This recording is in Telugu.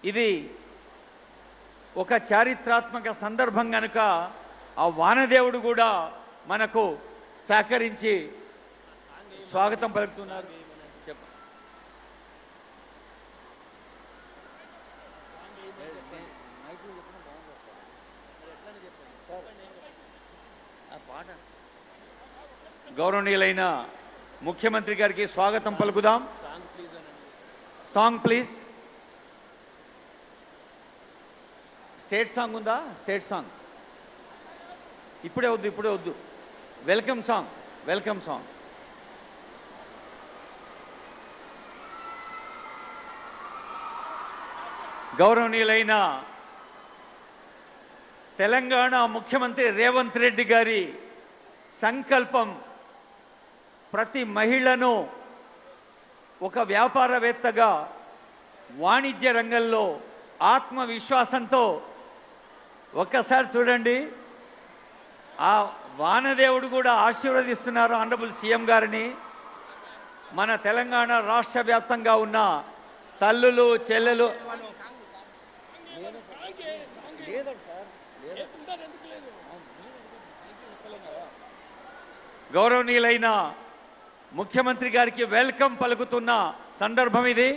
ఇది ఒక చారిత్రాత్మక సందర్భం కనుక ఆ వానదేవుడు కూడా మనకు సహకరించి స్వాగతం పలుకుతున్నారు. గౌరవనీయులైన ముఖ్యమంత్రి గారికి స్వాగతం పలుకుదాం. Song please. స్టేట్ సాంగ్ ఉందా? స్టేట్ సాంగ్ ఇప్పుడే వద్దు. Welcome song. గౌరవనీయులైన తెలంగాణ ముఖ్యమంత్రి రేవంత్ రెడ్డి గారి సంకల్పం ప్రతి మహిళను ఒక వ్యాపారవేత్తగా వాణిజ్య రంగంలో ఆత్మవిశ్వాసంతో ఒక్కసారి చూడండి. ఆ వానదేవుడు కూడా ఆశీర్వదిస్తున్నారు ఆనరబుల్ సీఎం గారిని. మన తెలంగాణ రాష్ట్ర వ్యాప్తంగా ఉన్న తల్లులు చెల్లెలు గౌరవనీయులైన ముఖ్యమంత్రి గారికి వెల్కమ్ పలుకుతున్న సందర్భం ఇది.